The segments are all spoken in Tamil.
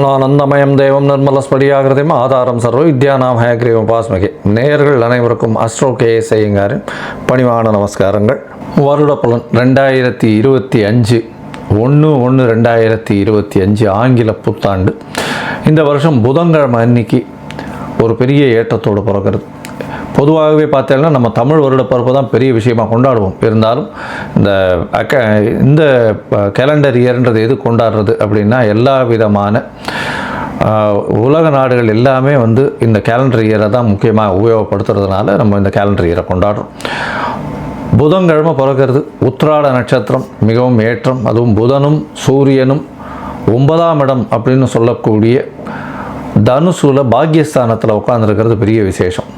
ஞானானந்தமயம் தேவம் நிர்மலஸ்படியாகிருதையும் ஆதாரம் சர்வ வித்யானாம் ஹயக்ரீவம் உபாஸ்மகே. நேயர்கள் அனைவருக்கும் அஸ்ட்ரோ கேஎஸ் ஐயங்காரின் பணிவான நமஸ்காரங்கள். வருட பலன் 2025 1/1/2025 ஆங்கில புத்தாண்டு. இந்த வருஷம் புதன்கிழமை அன்னைக்கு ஒரு பெரிய ஏற்றத்தோடு பிறக்கிறது. பொதுவாகவே பார்த்தீங்கன்னா நம்ம தமிழ் வருட பிறப்பு தான் பெரிய விஷயமாக கொண்டாடுவோம். இருந்தாலும் இந்த கேலண்டர் இயர்ன்றது எது கொண்டாடுறது அப்படின்னா, எல்லா விதமான உலக நாடுகள் எல்லாமே இந்த கேலண்டர் இயரை தான் முக்கியமாக உபயோகப்படுத்துறதுனால நம்ம இந்த கேலண்டர் இயரை கொண்டாடுறோம். புதன்கிழமை பிறக்கிறது. உத்திராட நட்சத்திரம் மிகவும் ஏற்றம். அதுவும் புதனும் சூரியனும் 9ஆம் இடம் அப்படின்னு சொல்லக்கூடிய தனுசுல பாக்யஸ்தானத்தில் உட்காந்துருக்கிறது பெரிய விசேஷம்.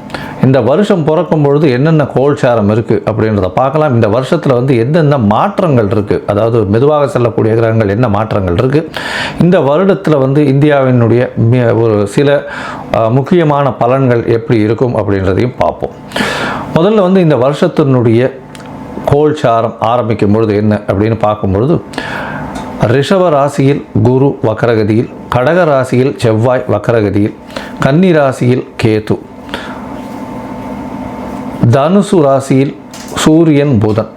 இந்த வருஷம் பிறக்கும் பொழுது என்னென்ன கோல்சாரம் இருக்குது அப்படின்றத பார்க்கலாம். இந்த வருஷத்தில் எந்தெந்த மாற்றங்கள் இருக்குது, அதாவது மெதுவாக செல்லக்கூடிய கிரகங்கள் என்ன மாற்றங்கள் இருக்குது, இந்த வருடத்தில் இந்தியாவினுடைய ஒரு சில முக்கியமான பலன்கள் எப்படி இருக்கும் அப்படின்றதையும் பார்ப்போம். முதல்ல இந்த வருஷத்தினுடைய கோல்சாரம் ஆரம்பிக்கும் பொழுது என்ன அப்படின்னு பார்க்கும்பொழுது, ரிஷப ராசியில் குரு வக்கரகதியில், கடக ராசியில் செவ்வாய் வக்கரகதியில், கன்னி ராசியில் கேது, தனுசு ராசியில் சூரியன் புதன்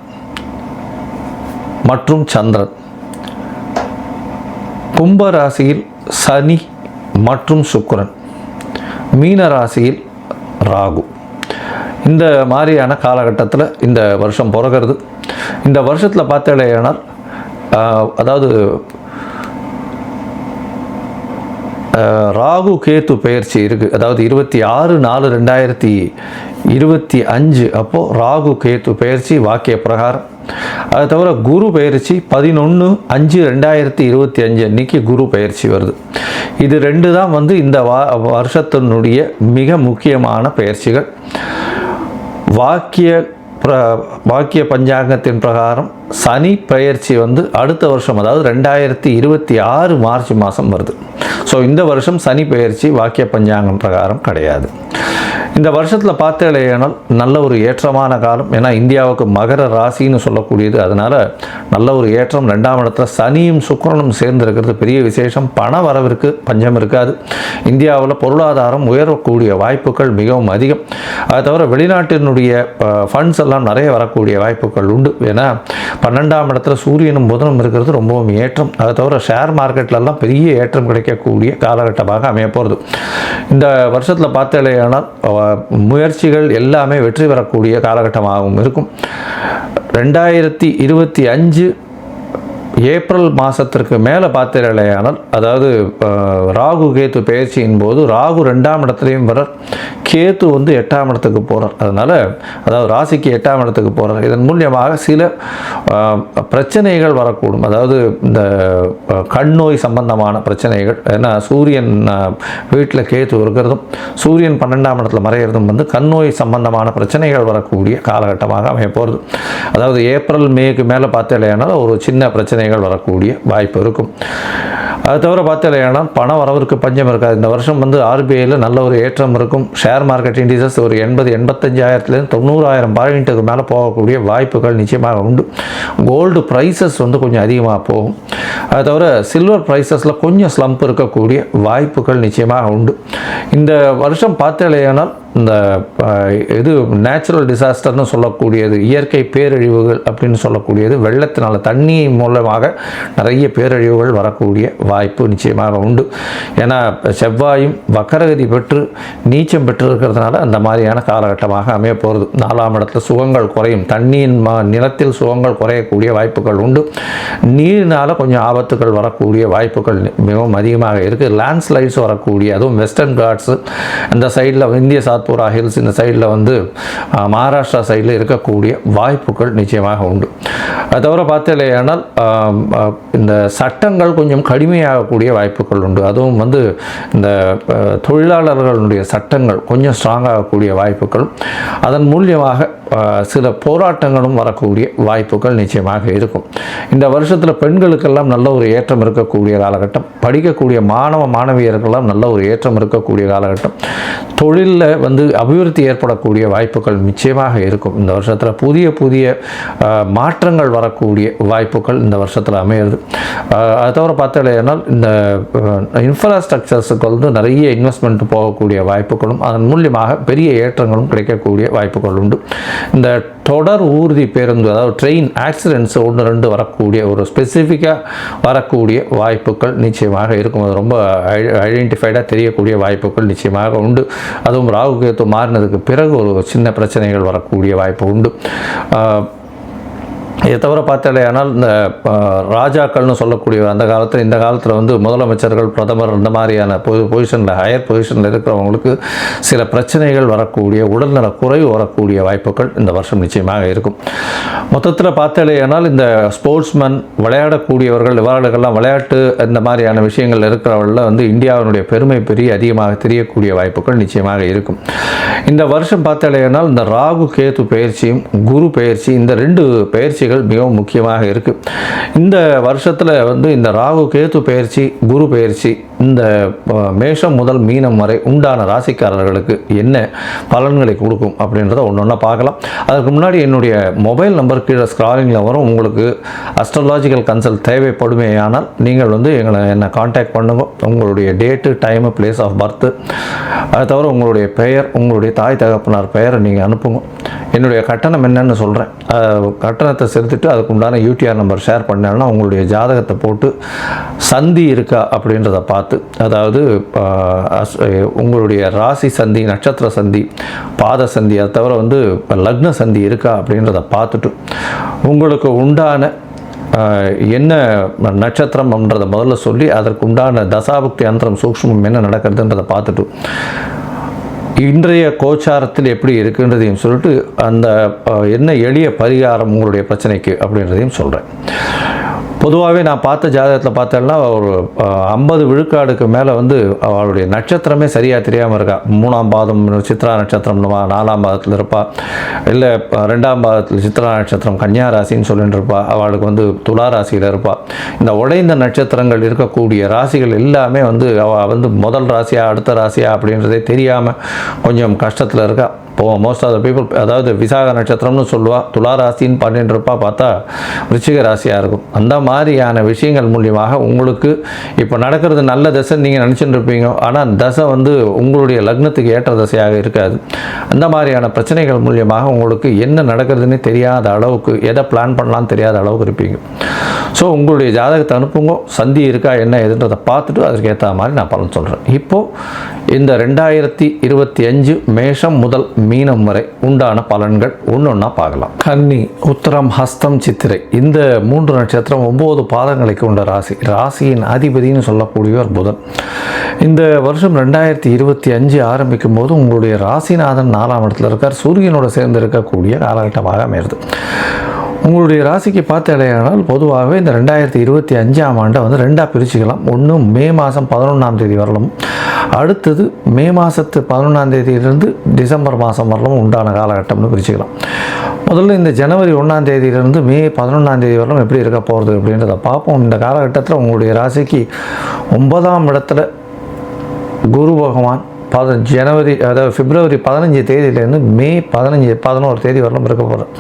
மற்றும் சந்திரன், கும்ப ராசியில் சனி மற்றும் சுக்கிரன், மீன ராசியில் ராகு. இந்த மாதிரியான காலகட்டத்தில் இந்த வருஷம் பிறக்கிறது. இந்த வருஷத்தில் பார்த்தேனால் அதாவது ராகு கேத்து பெயர்ச்சி இருக்குது. அதாவது 26/4/2025 அப்போது ராகு கேத்து பெயர்ச்சி வாக்கிய பிரகாரம். அதை தவிர குரு பெயர்ச்சி 11/5/2025 அன்னைக்கு குரு பெயர்ச்சி வருது. இது ரெண்டு தான் இந்த வருஷத்தினுடைய மிக முக்கியமான பெயர்ச்சிகள். வாக்கிய பஞ்சாங்கத்தின் பிரகாரம் சனி பெயர்ச்சி அடுத்த வருஷம், அதாவது 2026 மார்ச் மாதம் வருது. ஸோ இந்த வருஷம் சனி பெயர்ச்சி வாக்கிய பஞ்சாங்கம் பிரகாரம் கிடையாது. இந்த வருஷத்தில் பார்த்தேனால் நல்ல ஒரு ஏற்றமான காலம். ஏன்னா இந்தியாவுக்கு மகர ராசின்னு சொல்லக்கூடியது, அதனால் நல்ல ஒரு ஏற்றம். 2ஆம் இடத்துல சனியும் சுக்கிரனும் சேர்ந்திருக்கிறது பெரிய விசேஷம். பண வரவிற்கு பஞ்சம் இருக்காது. இந்தியாவில் பொருளாதாரம் உயரக்கூடிய வாய்ப்புகள் மிகவும் அதிகம். அதை தவிர வெளிநாட்டினுடைய ஃபண்ட்ஸ் எல்லாம் நிறைய வரக்கூடிய வாய்ப்புகள் உண்டு. ஏன்னா 12ஆம் இடத்துல சூரியனும் புதனும் இருக்கிறது ரொம்பவும் ஏற்றம். அதை தவிர ஷேர் மார்க்கெட்லலாம் பெரிய ஏற்றம் கிடைக்கக்கூடிய காலகட்டமாக அமைய போகிறது. இந்த வருஷத்தில் பார்த்தேனால் முயற்சிகள் எல்லாமே வெற்றி பெறக்கூடிய காலகட்டமாகவும் இருக்கும். 2025 ஏப்ரல் மாதத்திற்கு மேலே பார்த்தீர்களேயானால், அதாவது ராகு கேத்து பெயர்ச்சியின் போது ராகு 2ஆம் இடத்துலையும் வரார், கேத்து 8ஆம் இடத்துக்கு போகிறார். அதனால் அதாவது ராசிக்கு 8ஆம் இடத்துக்கு போகிறார். இதன் மூலியமாக சில பிரச்சனைகள் வரக்கூடும். அதாவது இந்த கண் நோய் சம்பந்தமான பிரச்சனைகள். ஏன்னா சூரியன் வீட்டில் கேத்து இருக்கிறதும் சூரியன் 12ஆம் இடத்துல மறைகிறதும் கண் நோய் சம்பந்தமான பிரச்சனைகள் வரக்கூடிய காலகட்டமாக அமைய போகிறது. அதாவது ஏப்ரல் மேக்கு மேலே பார்த்தீங்களேனால் ஒரு சின்ன பிரச்சனைகள் வரக்கூடிய வாய்ப்பு இருக்கும். அது தவிர பார்த்தீங்கன்னா பண வரவிற்கு பஞ்சம் இருக்காது. இந்த வருஷம் ஆர்பிஐயில் நல்ல ஒரு ஏற்றம் இருக்கும். ஷேர் மார்க்கெட் இண்டிசஸ் ஒரு 80-85,000 90,000 பாயிண்ட்டுக்கு மேலே போகக்கூடிய வாய்ப்புகள் நிச்சயமாக உண்டு. கோல்டு ப்ரைஸஸ் கொஞ்சம் அதிகமாக போகும். அது தவிர சில்வர் ப்ரைஸஸில் கொஞ்சம் ஸ்லம்ப் இருக்கக்கூடிய வாய்ப்புகள் நிச்சயமாக உண்டு. இந்த வருஷம் பார்த்தீங்கன்னா இந்த இது நேச்சுரல் டிசாஸ்டர்னு சொல்லக்கூடியது, இயற்கை பேரழிவுகள் அப்படின்னு சொல்லக்கூடியது, வெள்ளத்தினால தண்ணி மூலமாக நிறைய பேரழிவுகள் வரக்கூடிய வாய்ப்பு நிச்சயமாக உண்டு. ஏன்னா செவ்வாயும் வக்கரகதி பெற்று நீச்சம் பெற்று இருக்கிறதுனால அந்த மாதிரியான காலகட்டமாக அமைய போகிறது. 4ஆம் இடத்துல சுகங்கள் குறையும். தண்ணியின் நிலத்தில் சுகங்கள் குறையக்கூடிய வாய்ப்புகள் உண்டு. நீரினால் கொஞ்சம் ஆபத்துகள் வரக்கூடிய வாய்ப்புகள் மிகவும் அதிகமாக இருக்குது. லேண்ட்ஸ்லைட்ஸ் வரக்கூடிய, அதுவும் வெஸ்டர்ன் காட்ஸு அந்த சைடில் இந்திய சாத்பூரா ஹில்ஸ் இந்த சைடில் மகாராஷ்டிரா சைடில் இருக்கக்கூடிய வாய்ப்புகள் நிச்சயமாக உண்டு. அது தவிர பார்த்தீங்கன்னா இந்த சட்டங்கள் கொஞ்சம் கடுமையாகக்கூடிய வாய்ப்புகள் உண்டு. அதுவும் இந்த தொழிலாளர்களுடைய சட்டங்கள் கொஞ்சம் ஸ்ட்ராங்காகக்கூடிய வாய்ப்புகள், அதன் மூலியமாக சில போராட்டங்களும் வரக்கூடிய வாய்ப்புகள் நிச்சயமாக இருக்கும். இந்த வருஷத்தில் பெண்களுக்கெல்லாம் நல்ல ஒரு ஏற்றம் இருக்கக்கூடிய காலகட்டம். படிக்கக்கூடிய மாணவியர்களெல்லாம் நல்ல ஒரு ஏற்றம் இருக்கக்கூடிய காலகட்டம். தொழிலில் அபிவிருத்தி ஏற்படக்கூடிய வாய்ப்புகள் நிச்சயமாக இருக்கும். இந்த வருஷத்தில் புதிய மாற்றங்கள் மாற்றங்கள் வரக்கூடிய வாய்ப்புகள் இந்த வருஷத்தில் அமையிறது. அது தவிர பார்த்தீங்கன்னா இந்த இன்ஃப்ராஸ்ட்ரக்சர்ஸுக்கு வந்து நிறைய இன்வெஸ்ட்மெண்ட் போகக்கூடிய வாய்ப்புகளும் அதன் மூலியமாக பெரிய ஏற்றங்களும் கிடைக்கக்கூடிய வாய்ப்புகள் உண்டு. இந்த தொடர் ஊர்தி பேருந்து, அதாவது ட்ரெயின் ஆக்சிடென்ட்ஸ் 1-2 வரக்கூடிய ஒரு ஸ்பெசிஃபிக்காக வரக்கூடிய வாய்ப்புகள் நிச்சயமாக இருக்கும். அது ரொம்ப ஐடென்டிஃபைடாக தெரியக்கூடிய வாய்ப்புகள் நிச்சயமாக உண்டு. அதுவும் ராகு கேது மாறினதுக்கு பிறகு ஒரு சின்ன பிரச்சனைகள் வரக்கூடிய வாய்ப்பு உண்டு. இதை தவிர பார்த்தாலேயானால் இந்த ராஜாக்கள்னு சொல்லக்கூடிய அந்த காலத்தில், இந்த காலத்தில் வந்து முதலமைச்சர்கள், பிரதமர் இந்த மாதிரியான பொசிஷனில், ஹையர் பொசிஷனில் இருக்கிறவங்களுக்கு சில பிரச்சனைகள் வரக்கூடிய, உடல்நல குறைவு வரக்கூடிய வாய்ப்புகள் இந்த வருஷம் நிச்சயமாக இருக்கும். மொத்தத்தில் பார்த்தாலேயானால் இந்த ஸ்போர்ட்ஸ்மேன், விளையாடக்கூடியவர்கள், இவர்களுக்கெல்லாம் விளையாட்டு இந்த மாதிரியான விஷயங்கள் இருக்கிறவங்களில் வந்து இந்தியாவினுடைய பெருமை அதிகமாக தெரியக்கூடிய வாய்ப்புகள் நிச்சயமாக இருக்கும். இந்த வருஷம் பார்த்தாலேயானால் இந்த ராகு கேது பயிற்சியும் குரு பயிற்சி, இந்த 2 பயிற்சிகள் மிகவும் முக்கியமாக இருக்குது. இந்த வருஷத்தில் வந்து இந்த ராகு கேது பயிற்சி, குரு பயிற்சி இந்த மேஷம் முதல் மீனம் வரை உண்டான ராசிக்காரர்களுக்கு என்ன பலன்களை கொடுக்கும் அப்படின்றத ஒன்று பார்க்கலாம். அதுக்கு முன்னாடி என்னுடைய மொபைல் நம்பர் கீழே ஸ்க்ராலிங்கில் வரும். உங்களுக்கு அஸ்ட்ராலாஜிக்கல் கன்சல்ட் தேவைப்படுமேயானால் நீங்கள் வந்து என்னை காண்டாக்ட் பண்ணுங்க. உங்களுடைய date, time, place of birth, அது தவிர உங்களுடைய பெயர், உங்களுடைய தாய் தகப்பனார் பெயரை நீங்கள் அனுப்புங்க. என்னுடைய கட்டணம் என்னன்னு சொல்கிறேன். கட்டணத்தை செலுத்திட்டு அதுக்கு உண்டான யூடிஆர் நம்பர் ஷேர் பண்ணேன்னா உங்களுடைய ஜாதகத்தை போட்டு சந்தி இருக்கா அப்படின்றத பார்த்து, அதாவது உங்களுடைய ராசி சந்தி, நட்சத்திர சந்தி, பாத சந்தி, அதை தவிர வந்து லக்ன சந்தி இருக்கா அப்படின்றத பார்த்துட்டு உங்களுக்கு உண்டான என்ன நட்சத்திரம்ன்றதை முதல்ல சொல்லி அதற்கு உண்டான தசாபுக்தி அந்தரம் சூக்ஷ்மம் என்ன நடக்கிறதுன்றதை பார்த்துட்டு இன்றைய கோச்சாரத்தில் எப்படி இருக்குன்றதையும் சொல்லிட்டு அந்த என்ன எளிய பரிகாரம் உங்களுடைய பிரச்சனைக்கு அப்படின்றதையும் சொல்கிறேன். பொதுவாகவே நான் பார்த்த ஜாதகத்தில் பார்த்தேன்னா ஒரு 50 விழுக்காடுக்கு மேலே வந்து அவளுடைய நட்சத்திரமே சரியாக தெரியாமல் இருக்கா. 3ஆம் பாதம் சித்ரா நட்சத்திரம் 4ஆம் பாதத்தில் இருப்பாள், இல்லை 2ஆம் பாதத்தில் சித்ரா நட்சத்திரம் கன்னியா ராசின்னு சொல்லிட்டு இருப்பாள், அவளுக்கு வந்து துலா ராசியில் இருப்பாள். இந்த உடைந்த நட்சத்திரங்கள் இருக்கக்கூடிய ராசிகள் எல்லாமே வந்து அவள் வந்து முதல் ராசியா அடுத்த ராசியா அப்படின்றதே தெரியாமல் கொஞ்சம் கஷ்டத்தில் இருக்கா. மோஸ்ட் ஆஃப் த பீப்புள், அதாவது விசாக நட்சத்திரம்னு சொல்லுவாள், துலா ராசின்னு பண்ணிட்டு இருப்பா, பார்த்தா விருச்சிக ராசியாக இருக்கும். அந்த மாதிரியான விஷயங்கள் மூலியமாக உங்களுக்கு இப்போ நடக்கிறது நல்ல தசை நீங்கள் நினச்சிட்டு இருப்பீங்க. ஆனால் தசை வந்து உங்களுடைய லக்னத்துக்கு ஏற்ற தசையாக இருக்காது. அந்த மாதிரியான பிரச்சனைகள் மூலியமாக உங்களுக்கு என்ன நடக்கிறதுன்னு தெரியாத அளவுக்கு, எதை பிளான் பண்ணலான்னு தெரியாத அளவுக்கு இருப்பீங்க. ஸோ உங்களுடைய ஜாதகத்தை அனுப்புங்க, சந்தி இருக்கா என்ன எதுன்றதை பார்த்துட்டு அதற்கு ஏற்ற மாதிரி நான் பலன் சொல்கிறேன். இப்போது இந்த 2025 மேஷம் முதல் மீனம் வரை உண்டான பலன்கள் ஒன்றா பார்க்கலாம். கன்னி, உத்தரம், ஹஸ்தம், சித்திரை இந்த 3 நட்சத்திரம் 9 பாதங்களை கொண்ட ராசி. ராசியின் அதிபதினு சொல்லக்கூடியவர் புதன். இந்த வருஷம் 2025 ஆரம்பிக்கும் போது உங்களுடைய ராசிநாதன் 4ஆம் இடத்துல இருக்கார். சூரியனோட சேர்ந்து இருக்கக்கூடிய காலகட்டமாக அமைகிறது. உங்களுடைய ராசிக்கு பார்த்தாலேயானால் பொதுவாகவே இந்த 2025ஆம் ஆண்டை வந்து 2ஆக பிரிச்சுக்கலாம். ஒன்று மே மாதம் 11ஆம் தேதி வரலும், அடுத்தது மே மாதத்து 11ஆம் தேதியிலிருந்து டிசம்பர் மாதம் வரலும் உண்டான காலகட்டம்னு பிரிச்சுக்கலாம். முதல்ல இந்த ஜனவரி 1ஆம் தேதியிலிருந்து மே 11ஆம் தேதி வரலும் எப்படி இருக்க போகிறது அப்படின்றத பார்ப்போம். இந்த காலகட்டத்தில் உங்களுடைய ராசிக்கு 9ஆம் இடத்துல குரு பகவான் பிப்ரவரி 15 தேதியிலேருந்து மே 11 தேதி வரலும் இருக்க போகிறோம்.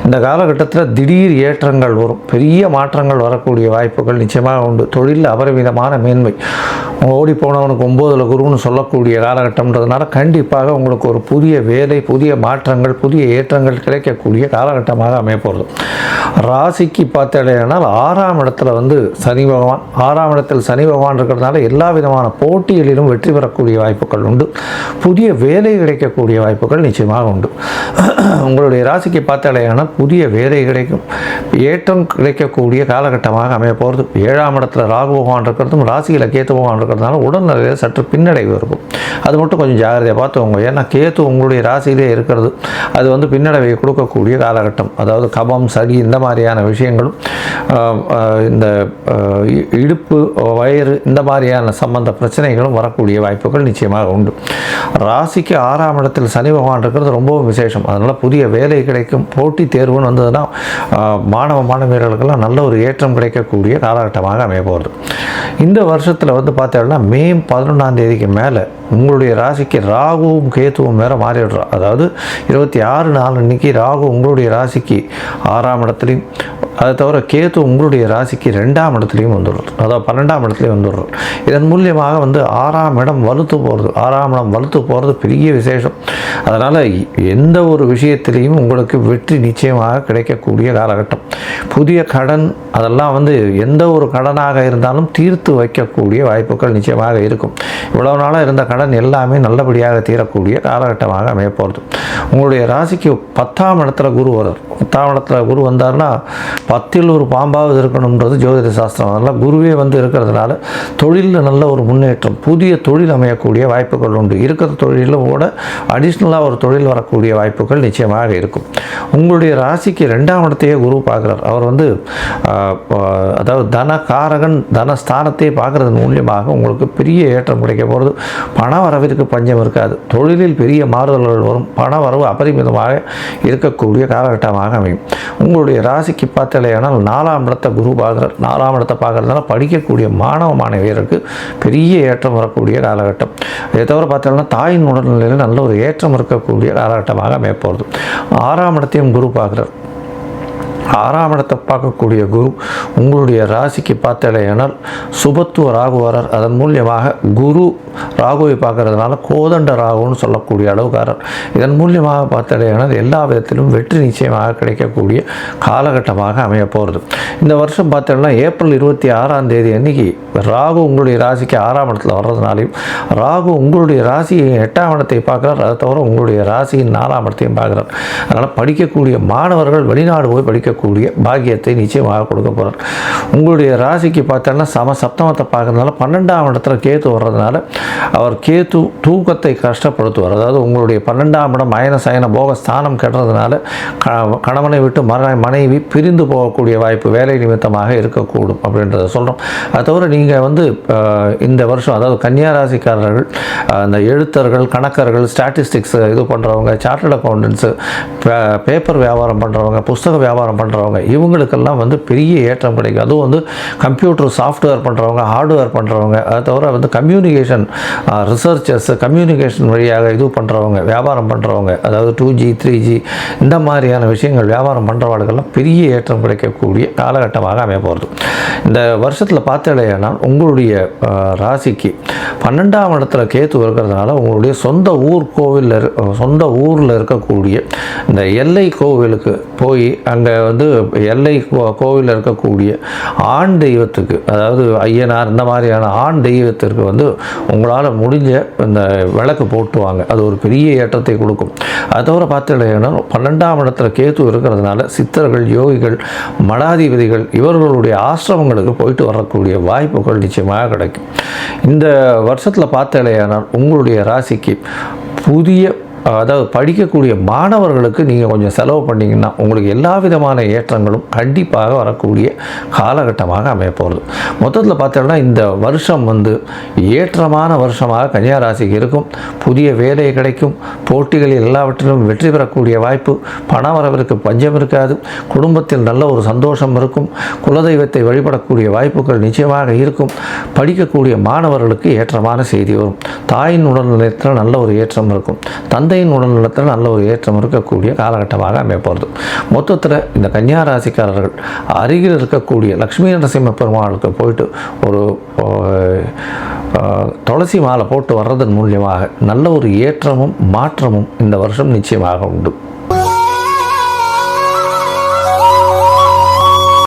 இந்த காலகட்டத்தில் திடீர் ஏற்றங்கள் வரும், பெரிய மாற்றங்கள் வரக்கூடிய வாய்ப்புகள் நிச்சயமாக உண்டு. தொழிலில் அபரிமிதமான மேன்மை, ஓடி போனவனுக்கு 9ல் குருன்னு சொல்லக்கூடிய காலகட்டம்ன்றதுனால கண்டிப்பாக உங்களுக்கு ஒரு புதிய வேலை, புதிய மாற்றங்கள், புதிய ஏற்றங்கள் கிடைக்கக்கூடிய காலகட்டமாக அமையப்போகிறது. ராசிக்கு பார்த்தாலேனால் 6ஆம் இடத்துல வந்து சனி பகவான், 6ஆம் இடத்தில் சனி பகவான் இருக்கிறதுனால எல்லா விதமான போட்டிகளிலும் வெற்றி பெறக்கூடிய வாய்ப்புகள் உண்டு. புதிய வேலை கிடைக்கக்கூடிய வாய்ப்புகள் நிச்சயமாக உண்டு. உங்களுடைய ராசிக்கு பார்த்தாலேயான புதிய வேலை கிடைக்கும், ஏற்றம் கிடைக்கக்கூடிய காலகட்டமாக அமைய போகிறது. 7ஆம் இடத்துல ராகு பகவான் இருக்கிறதும் ராசியில் கேத்து பகவான் இருக்கிறதுனால உடல்நிலையில் சற்று பின்னடைவு இருக்கும். அது மட்டும் கொஞ்சம் ஜாகிரதையாக பார்த்துக்கோங்க. ஏன்னா கேத்து உங்களுடைய ராசியிலே இருக்கிறது, அது வந்து பின்னடைவை கொடுக்கக்கூடிய காலகட்டம். அதாவது கபம், சளி இந்த மாதிரியான விஷயங்களும், இந்த இடுப்பு, வயிறு இந்த மாதிரியான சம்பந்த பிரச்சனைகளும் வரக்கூடிய வாய்ப்புகள் நிச்சயமாக உண்டு. ராசிக்கு 6ஆம் இடத்தில் சனி பகவான் இருக்கிறது ரொம்பவும் விசேஷம். அதனால் புதிய வேலை கிடைக்கும். போட்டி தேர்வுன்னு வந்ததுன்னா மாணவியர்களுக்கெல்லாம் நல்ல ஒரு ஏற்றம் கிடைக்கக்கூடிய காலகட்டமாக அமைய போகிறது. இந்த வருஷத்தில் வந்து பார்த்தோம்னா மே 11ஆம் தேதிக்கு மேலே உங்களுடைய ராசிக்கு ராகுவும் கேத்துவும் வேறு மாறிடுறோம். அதாவது 26/4 அன்றைக்கி ராகு உங்களுடைய ராசிக்கு 6ஆம் இடத்துலையும் அதை தவிர கேத்து உங்களுடைய ராசிக்கு 2ஆம் இடத்துலையும் வந்துடுறார், அதாவது 12ஆம் இடத்துலையும் வந்துடுறார். இதன் மூலியமாக வந்து 6ஆம் இடம் வலுத்து போகிறது, 6ஆம் இடம் வலுத்து போகிறது பெரிய விசேஷம். அதனால் எந்த ஒரு விஷயத்திலையும் உங்களுக்கு வெற்றி நிச்சயமாக கிடைக்கக்கூடிய காலகட்டம். புதிய கடன் அதெல்லாம் வந்து எந்த ஒரு கடனாக இருந்தாலும் தீர்த்து வைக்கக்கூடிய வாய்ப்புகள் நிச்சயமாக இருக்கும். இவ்வளவு நாளாக இருந்த கடன் எல்லாமே நல்லபடியாக தீரக்கூடிய காலகட்டமாக அமைய போகிறது. உங்களுடைய ராசிக்கு 10ஆம் இடத்துல குரு வரும். 10ஆம் இடத்துல குரு வந்தார்னா 10ல் ஒரு பாம்பாவது இருக்கணுன்றது ஜோதிட சாஸ்திரம். அதனால் குருவே வந்து இருக்கிறதுனால தொழிலில் நல்ல ஒரு முன்னேற்றம், புதிய தொழில் அமையக்கூடிய வாய்ப்புகள் உண்டு. இருக்கிற தொழிலும் கூட அடிஷ்னலாக ஒரு தொழில் வரக்கூடிய வாய்ப்புகள் நிச்சயமாக இருக்கும். உங்களுடைய ராசிக்கு 2ஆம் இடத்தையே குரு பார்க்குறார். அவர் வந்து அதாவது தனகாரகன் தனஸ்தானத்தை பார்க்குறது மூலியமாக உங்களுக்கு பெரிய ஏற்றம் கிடைக்க போகிறது. பண வரவிற்கு பஞ்சம் இருக்காது. தொழிலில் பெரிய மாறுதல்கள் வரும். பண வரவு அபரிமிதமாக இருக்கக்கூடிய காலகட்டமாக அமையும். உங்களுடைய ராசிக்கு பார்த்தாலேயானால் 4ஆம் இடத்தை குரு பார்க்குறார். 4ஆம் இடத்தை பார்க்குறதுனால படிக்கக்கூடிய மாணவ மாணவியருக்கு பெரிய ஏற்றம் வரக்கூடிய காலகட்டம். இதை தவிர பார்த்தோம்னா தாயின் உடல்நிலையில் நல்ல ஒரு ஏற்றம் இருக்கக்கூடிய காலகட்டமாக அமைய போகிறது. 6ஆம் இடத்தையும் குரு பார்க்குறார். 6ஆம் இடத்தை பார்க்கக்கூடிய குரு உங்களுடைய ராசிக்கு பார்த்தாலேயானால் சுபத்துவ ராகு வரார். அதன் மூலியமாக குரு ராகுவை பார்க்கறதுனால கோதண்ட ராகுன்னு சொல்லக்கூடிய அளவுக்காரர். இதன் மூலியமாக பார்த்தாலேயானால் எல்லா விதத்திலும் வெற்றி நிச்சயமாக கிடைக்கக்கூடிய காலகட்டமாக அமைய போகிறது. இந்த வருஷம் பார்த்தோம்னா ஏப்ரல் 26ஆம் தேதி அன்னைக்கு ராகு உங்களுடைய ராசிக்கு 6ஆம் இடத்துல வர்றதுனாலையும் ராகு உங்களுடைய ராசியை 8ஆம் இடத்தை பார்க்குறார். அதை தவிர உங்களுடைய ராசியின் 4ஆம் இடத்தையும் பார்க்குறார். அதனால் படிக்கக்கூடிய மாணவர்கள் வெளிநாடு போய் படிக்கக்கூடிய பாக்கியத்தை நிச்சயமாக கொடுக்க போகிறார். உங்களுடைய ராசிக்கு பார்த்தோன்னா சப்தமத்தை பார்க்கறதுனால 12ஆம் இடத்துல கேத்து வர்றதுனால அவர் கேத்து தூக்கத்தை கஷ்டப்படுத்துவார். அதாவது உங்களுடைய 12ஆம் இடம் அயன சயன போக ஸ்தானம் கெடுறதுனால கணவனை விட்டு மனைவி பிரிந்து போகக்கூடிய வாய்ப்பு வேலை நிமித்தமாக இருக்கக்கூடும் அப்படின்றத சொல்கிறோம். அது தவிர நீங்கள் வந்து இந்த வருஷம் அதாவது கன்னியா ராசிக்காரர்கள் அந்த எழுத்தர்கள் கணக்கர்கள் ஸ்டாட்டிஸ்டிக்ஸ் இது பண்ணுறவங்க சார்ட்டர்ட் அக்கௌண்டன்ஸு பேப்பர் வியாபாரம் பண்ணுறவங்க புஸ்தக வியாபாரம் பண்ணுறவங்க இவங்களுக்கெல்லாம் வந்து பெரிய ஏற்றம் கிடைக்கும். அதுவும் வந்து கம்ப்யூட்டர் சாஃப்ட்வேர் பண்ணுறவங்க ஹார்ட்வேர் பண்ணுறவங்க அதை தவிர வந்து கம்யூனிகேஷன் ரிசர்ச்சர்ஸ் கம்யூனிகேஷன் வழியாக இது பண்ணுறவங்க வியாபாரம் பண்ணுறவங்க அதாவது 2G 3G இந்த மாதிரியான விஷயங்கள் வியாபாரம் பண்ணுறவர்களுக்கெல்லாம் பெரிய ஏற்றம் கிடைக்கக்கூடிய காலகட்டமாக அமைய போகிறது. இந்த வருஷத்தில் பார்த்தாலேனா உங்களுடைய ராசிக்கு 12ஆம் இடத்துல கேத்து இருக்கிறதுனால உங்களுடைய சொந்த ஊரில் இருக்கக்கூடிய இந்த எல்லை கோவிலுக்கு போய் அங்கே வந்து எல்லை கோவிலில் இருக்கக்கூடிய ஆண் தெய்வத்துக்கு அதாவது ஐயனார் இந்த மாதிரியான ஆண் தெய்வத்திற்கு வந்து உங்களால் முடிஞ்ச இந்த விளக்கு போட்டுவாங்க. அது ஒரு பெரிய ஏற்றத்தை கொடுக்கும். அதை தவிர பார்த்துட்டீங்கன்னா 12ஆம் இடத்துல கேத்து இருக்கிறதுனால சித்தர்கள் யோகிகள் மடாதிபதிகள் இவர்களுடைய ஆசிரமங்களுக்கு போயிட்டு வரக்கூடிய வாய்ப்புகள் நிச்சயமாக கிடைக்கும். இந்த வருஷத்தில் பார்த்தாலேயானால் உங்களுடைய ராசிக்கு புதிய அதாவது படிக்கக்கூடிய மாணவர்களுக்கு நீங்கள் கொஞ்சம் செலவு பண்ணிங்கன்னா உங்களுக்கு எல்லா விதமான ஏற்றங்களும் கண்டிப்பாக வரக்கூடிய காலகட்டமாக அமைய போகிறது. மொத்தத்தில் பார்த்தோம்னா இந்த வருஷம் வந்து ஏற்றமான வருஷமாக கன்னியா ராசிக்கு இருக்கும். புதிய வேலை கிடைக்கும். போட்டிகளில் எல்லாவற்றிலும் வெற்றி பெறக்கூடிய வாய்ப்பு. பண வரவிற்கு பஞ்சம் இருக்காது. குடும்பத்தில் நல்ல ஒரு சந்தோஷம் இருக்கும். குலதெய்வத்தை வழிபடக்கூடிய வாய்ப்புகள் நிச்சயமாக இருக்கும். படிக்கக்கூடிய மாணவர்களுக்கு ஏற்றமான செய்தி வரும். தாயின் உடல்நிலையத்தில் நல்ல ஒரு ஏற்றம் இருக்கும். தந்தையின் உடல்நலத்தில் நல்ல ஒரு ஏற்றம் இருக்கக்கூடிய காலகட்டமாக அமைய போகிறது. மொத்தத்தில் இந்த கன்னியா ராசிக்காரர்கள் அருகில் இருக்கக்கூடிய லக்ஷ்மி நரசிம்ம பெருமாளுக்கு போயிட்டு ஒரு துளசி மாலை போட்டு வர்றதன் மூலியமாக நல்ல ஒரு ஏற்றமும் மாற்றமும் இந்த வருஷம் நிச்சயமாக உண்டு.